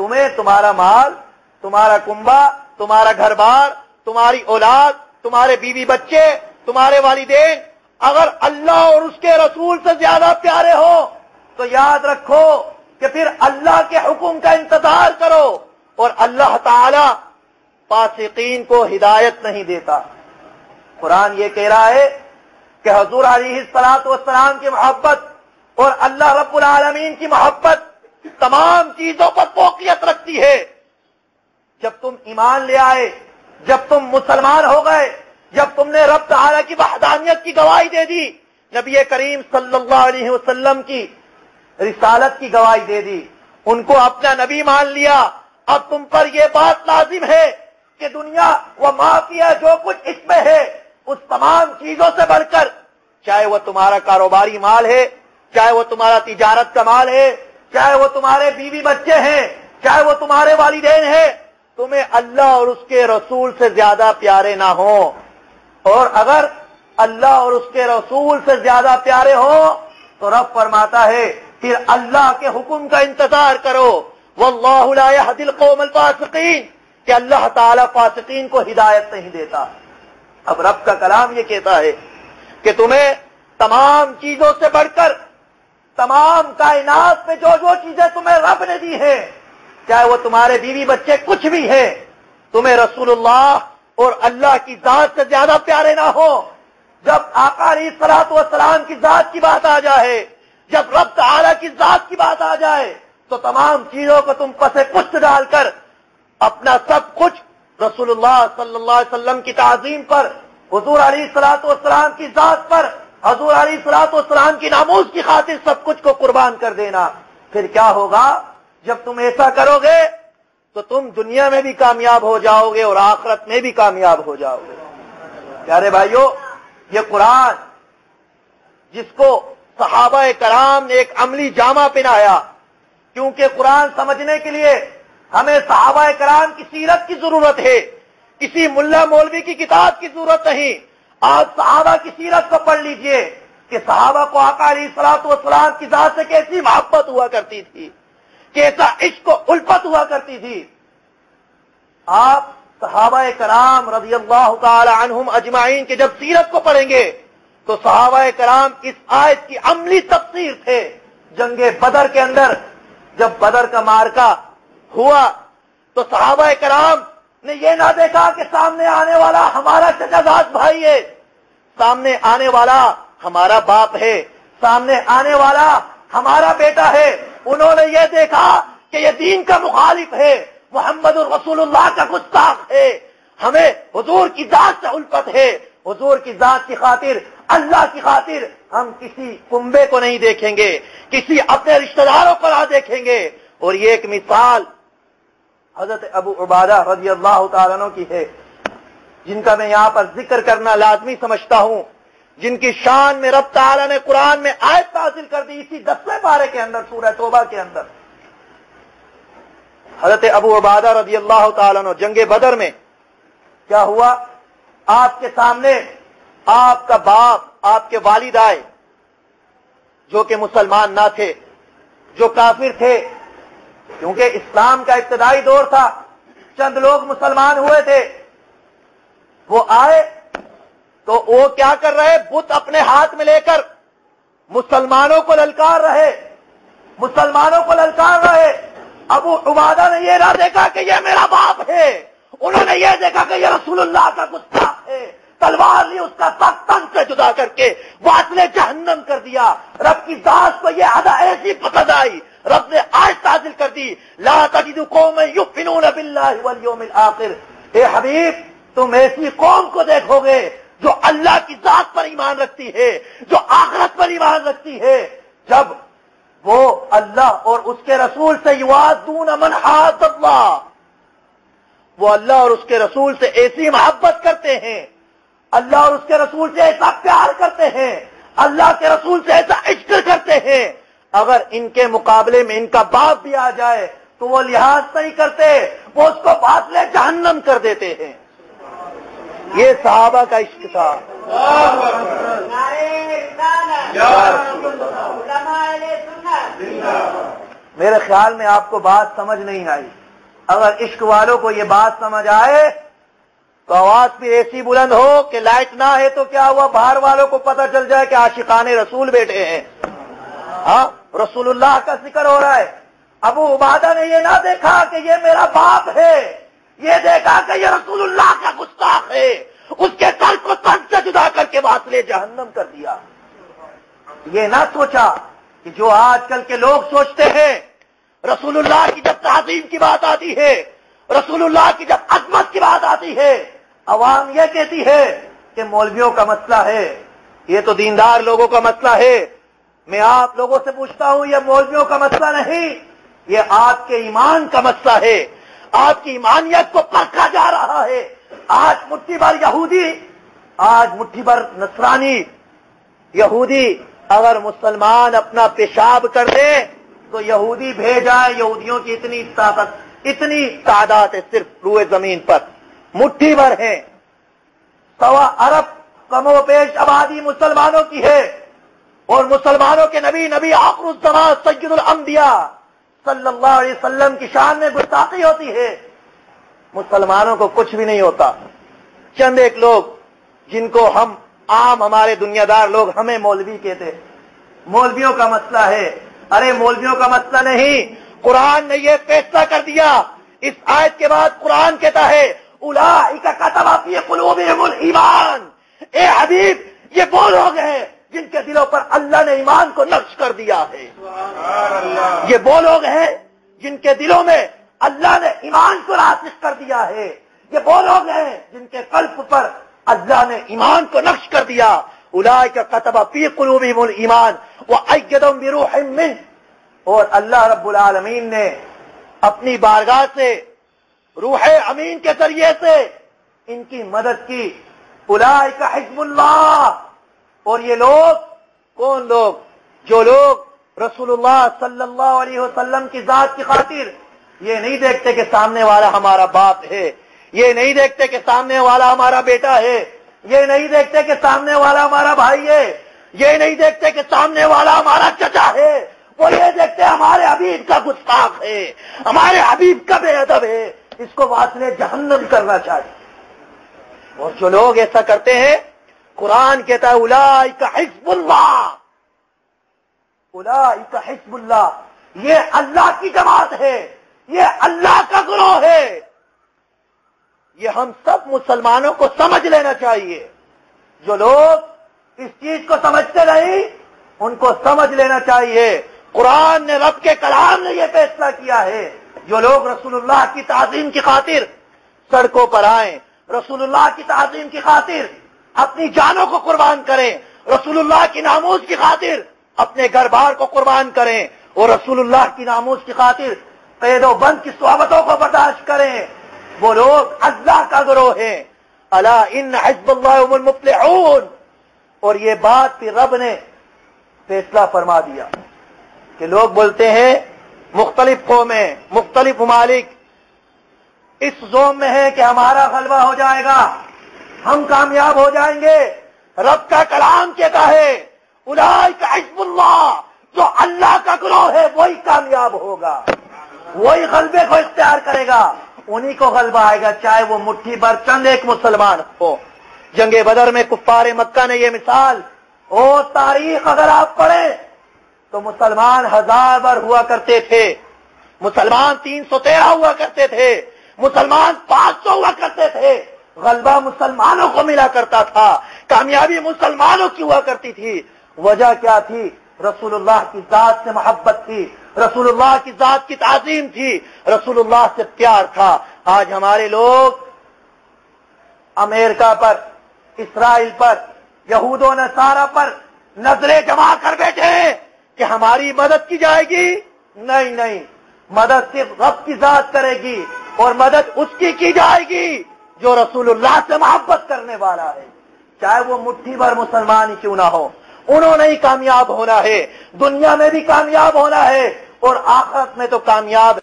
تمہیں تمہارا مال، تمہارا کنبہ، تمہارا گھر بار، تمہاری اولاد، تمہارے بیوی بچے، تمہارے والدین اگر اللہ اور اس کے رسول سے زیادہ پیارے ہو تو یاد رکھو کہ پھر اللہ کے حکم کا انتظار کرو، اور اللہ تعالی فاسقین کو ہدایت نہیں دیتا۔ قرآن یہ کہہ رہا ہے کہ حضور علیہ الصلوۃ والسلام کی محبت اور اللہ رب العالمین کی محبت تمام چیزوں پر فوقیت رکھتی ہے۔ جب تم ایمان لے آئے، جب تم مسلمان ہو گئے، جب تم نے رب تعالی کی وحدانیت کی گواہی دے دی، نبی کریم صلی اللہ علیہ وسلم کی رسالت کی گواہی دے دی، ان کو اپنا نبی مان لیا، اب تم پر یہ بات لازم ہے کہ دنیا و معافیہ جو کچھ اس میں ہے اس تمام چیزوں سے بڑھ کر، چاہے وہ تمہارا کاروباری مال ہے، چاہے وہ تمہارا تجارت کا مال ہے، چاہے وہ تمہارے بیوی بچے ہیں، چاہے وہ تمہارے والدین ہیں، تمہیں اللہ اور اس کے رسول سے زیادہ پیارے نہ ہوں، اور اگر اللہ اور اس کے رسول سے زیادہ پیارے ہوں تو رب فرماتا ہے پھر اللہ کے حکم کا انتظار کرو، واللہ لا یہدی القوم الفاسقین، کہ اللہ تعالی فاسقین کو ہدایت نہیں دیتا۔ اب رب کا کلام یہ کہتا ہے کہ تمہیں تمام چیزوں سے بڑھ کر تمام کائنات میں جو جو چیزیں تمہیں رب نے دی ہیں، چاہے وہ تمہارے بیوی بچے کچھ بھی ہیں، تمہیں رسول اللہ اور اللہ کی ذات سے زیادہ پیارے نہ ہو۔ جب آقا علیہ الصلوۃ والسلام کی ذات کی بات آ جائے، جب رب تعالی کی ذات کی بات آ جائے تو تمام چیزوں کو تم پس پشت ڈال کر اپنا سب کچھ رسول اللہ صلی اللہ علیہ وسلم کی تعظیم پر، حضور علیہ الصلوۃ والسلام کی ذات پر، حضور علیہ الصلوۃ والسلام کی ناموس کی خاطر سب کچھ کو قربان کر دینا۔ پھر کیا ہوگا؟ جب تم ایسا کرو گے تو تم دنیا میں بھی کامیاب ہو جاؤ گے اور آخرت میں بھی کامیاب ہو جاؤ گے۔ پیارے بھائیو، یہ قرآن جس کو صحابہ کرام نے ایک عملی جامہ پہنایا، کیونکہ قرآن سمجھنے کے لیے ہمیں صحابہ کرام کی سیرت کی ضرورت ہے، کسی ملا مولوی کی کتاب کی ضرورت نہیں۔ آج صحابہ کی سیرت کو پڑھ لیجئے کہ صحابہ کو آقا علیہ الصلوۃ والسلام کی ذات سے کیسی محبت ہوا کرتی تھی، کیسا عشق و الفت ہوا کرتی تھی۔ آپ صحابہ کرام رضی اللہ تعالی عنہم اجمعین کے جب سیرت کو پڑھیں گے تو صحابہ کرام اس آیت کی عملی تفسیر تھے۔ جنگ بدر کے اندر جب بدر کا معرکہ ہوا تو صحابہ کرام نے یہ نہ دیکھا کہ سامنے آنے والا ہمارا چچا زاد بھائی ہے، سامنے آنے والا ہمارا باپ ہے، سامنے آنے والا ہمارا بیٹا ہے، انہوں نے یہ دیکھا کہ یہ دین کا مخالف ہے، محمد الرسول اللہ کا گستاخ ہے، ہمیں حضور کی ذات سے الفت ہے، حضور کی ذات کی خاطر، اللہ کی خاطر ہم کسی کنبے کو نہیں دیکھیں گے، کسی اپنے رشتہ داروں کو نہ دیکھیں گے۔ اور یہ ایک مثال حضرت ابو عبادہ رضی اللہ تعالیٰ عنہ کی ہے، جن کا میں یہاں پر ذکر کرنا لازمی سمجھتا ہوں، جن کی شان میں رب تعالیٰ نے قرآن میں آیت نازل کر دی اسی 10ویں پارے کے اندر، سورہ توبہ کے اندر۔ حضرت ابو عبادہ رضی اللہ تعالیٰ عنہ جنگ بدر میں کیا ہوا؟ آپ کے سامنے آپ کا باپ، آپ کے والد آئے جو کہ مسلمان نہ تھے، جو کافر تھے، کیونکہ اسلام کا ابتدائی دور تھا، چند لوگ مسلمان ہوئے تھے۔ وہ آئے تو وہ کیا کر رہے؟ بت اپنے ہاتھ میں لے کر مسلمانوں کو للکار رہے، مسلمانوں کو للکار رہے۔ ابو عبادہ نے یہ نہ دیکھا کہ یہ میرا باپ ہے، انہوں نے یہ دیکھا کہ یہ رسول اللہ کا گستاخ ہے، تلوار لی اس کا سر تن سے جدا کر کے واصل جہنم کر دیا۔ رب کی ذات کو یہ ادا ایسی پسند آئی، رب نے آیت نازل کر دی، لا تجد قوما یؤمنون باللہ والیوم الآخر۔ اے حبیب، تم ایسی قوم کو دیکھو گے جو اللہ کی ذات پر ایمان رکھتی ہے، جو آخرت پر ایمان رکھتی ہے، جب وہ اللہ اور اس کے رسول سے یوادون من حاد اللہ، وہ اللہ اور اس کے رسول سے ایسی محبت کرتے ہیں، اللہ اور اس کے رسول سے ایسا پیار کرتے ہیں، اللہ کے رسول سے ایسا عشق کرتے ہیں، اگر ان کے مقابلے میں ان کا باپ بھی آ جائے تو وہ لحاظ نہیں کرتے، وہ اس کو باطل جہنم کر دیتے ہیں۔ یہ صحابہ کا عشق تھا۔ میرے خیال میں آپ کو بات سمجھ نہیں آئی. اگر عشق والوں کو یہ بات سمجھ آئے تو آواز بھی ایسی بلند ہو کہ لائٹ نہ ہے تو کیا ہوا، باہر والوں کو پتہ چل جائے کہ عاشقان رسول بیٹھے ہیں. ہاں، رسول اللہ کا ذکر ہو رہا ہے. ابو عبادہ نے یہ نہ دیکھا کہ یہ میرا باپ ہے، یہ دیکھا کہ یہ رسول اللہ کا گستاخ ہے. اس کے سر کو تن سے جدا کر کے واصلے جہنم کر دیا. یہ نہ سوچا کہ جو آج کل کے لوگ سوچتے ہیں، رسول اللہ کی جب تعظیم کی بات آتی ہے، رسول اللہ کی جب عظمت کی بات آتی ہے، عوام یہ کہتی ہے کہ مولویوں کا مسئلہ ہے، یہ تو دیندار لوگوں کا مسئلہ ہے. میں آپ لوگوں سے پوچھتا ہوں، یہ مولویوں کا مسئلہ نہیں، یہ آپ کے ایمان کا مسئلہ ہے. آپ کی ایمانیت کو پرکھا جا رہا ہے. آج مٹھی بھر یہودی، آج مٹھی بھر نصرانی. یہودی اگر مسلمان اپنا پیشاب کر دے تو یہودی بھیجائے. یہودیوں کی اتنی طاقت، اتنی تعداد ہے صرف روئے زمین پر، مٹھی بھر ہیں. 1.25 ارب کم و بیش آبادی مسلمانوں کی ہے، اور مسلمانوں کے نبی آخر الزمان سید الانبیاء صلی اللہ علیہ وسلم کی شان میں گستاخی ہوتی ہے. مسلمانوں کو کچھ بھی نہیں ہوتا. چند ایک لوگ جن کو ہم عام ہمارے دنیا دار لوگ ہمیں مولوی کہتے، مولویوں کا مسئلہ ہے. ارے مولویوں کا مسئلہ نہیں، قرآن نے یہ فیصلہ کر دیا. اس آیت کے بعد قرآن کہتا ہے اولئک کتب فی قلوبہم الایمان. اے حبیب، یہ وہ لوگ ہیں جن کے دلوں پر اللہ نے ایمان کو نقش کر دیا ہے. یہ وہ لوگ ہیں جن کے دلوں میں اللہ نے ایمان کو راسخ کر دیا ہے. یہ وہ لوگ ہیں جن کے قلب پر اللہ نے ایمان کو نقش کر دیا. اولئک کتب فی قلوبہم الایمان وأیدہم بروح منہ. اور اللہ رب العالمین نے اپنی بارگاہ سے روح امین کے ذریعے سے ان کی مدد کی. اولئک حزب اللہ. اور یہ لوگ کون لوگ؟ جو لوگ رسول اللہ صلی اللہ علیہ وسلم کی ذات کی خاطر یہ نہیں دیکھتے کہ سامنے والا ہمارا باپ ہے، یہ نہیں دیکھتے کہ سامنے والا ہمارا بیٹا ہے، یہ نہیں دیکھتے کہ سامنے والا ہمارا بھائی ہے، یہ نہیں دیکھتے کہ سامنے والا ہمارا چچا ہے. وہ یہ دیکھتے ہمارے حبیب کا گستاخ ہے، ہمارے حبیب کا بے ادب ہے، اس کو واصلے جہنم کرنا چاہیے. اور جو لوگ ایسا کرتے ہیں، قرآن کہتا ہے اولئک حزب اللہ. اولئک حزب اللہ، یہ اللہ کی جماعت ہے، یہ اللہ کا گروہ ہے. یہ ہم سب مسلمانوں کو سمجھ لینا چاہیے. جو لوگ اس چیز کو سمجھتے نہیں ان کو سمجھ لینا چاہیے. قرآن نے، رب کے کلام نے یہ فیصلہ کیا ہے جو لوگ رسول اللہ کی تعظیم کی خاطر سڑکوں پر آئیں، رسول اللہ کی تعظیم کی خاطر اپنی جانوں کو قربان کریں، رسول اللہ کی ناموس کی خاطر اپنے گھر بار کو قربان کریں، اور رسول اللہ کی ناموس کی خاطر قید و بند کی صحبتوں کو برداشت کریں، وہ لوگ اللہ کا گروہ ہیں. الا ان حزب اللہ هم المفلحون. اور یہ بات پھر رب نے فیصلہ فرما دیا کہ لوگ بولتے ہیں مختلف قومیں، مختلف ممالک اس زوم میں ہے کہ ہمارا غلبہ ہو جائے گا، ہم کامیاب ہو جائیں گے. رب کا کلام کہتا ہے اولئک حزب اللہ، جو اللہ کا گروہ ہے وہی کامیاب ہوگا، وہی غلبے کو اختیار کرے گا، انہی کو غلبہ آئے گا، چاہے وہ مٹھی بھر چند ایک مسلمان ہو. جنگ بدر میں کفار مکہ نے یہ مثال، اور تاریخ اگر آپ پڑھیں تو مسلمان 1000 بر ہوا کرتے تھے، مسلمان 313 ہوا کرتے تھے، مسلمان 500 ہوا کرتے تھے. غلبہ مسلمانوں کو ملا کرتا تھا، کامیابی مسلمانوں کی ہوا کرتی تھی. وجہ کیا تھی؟ رسول اللہ کی ذات سے محبت تھی، رسول اللہ کی ذات کی تعظیم تھی، رسول اللہ سے پیار تھا. آج ہمارے لوگ امریکہ پر، اسرائیل پر، یہود و نصارہ پر نظریں جما کر بیٹھے ہیں کہ ہماری مدد کی جائے گی. نہیں نہیں، مدد صرف رب کی ذات کرے گی، اور مدد اس کی جائے گی جو رسول اللہ سے محبت کرنے والا ہے، چاہے وہ مٹھی بھر مسلمان ہی کیوں نہ ہو. انہوں نے ہی کامیاب ہونا ہے، دنیا میں بھی کامیاب ہونا ہے اور آخرت میں تو کامیاب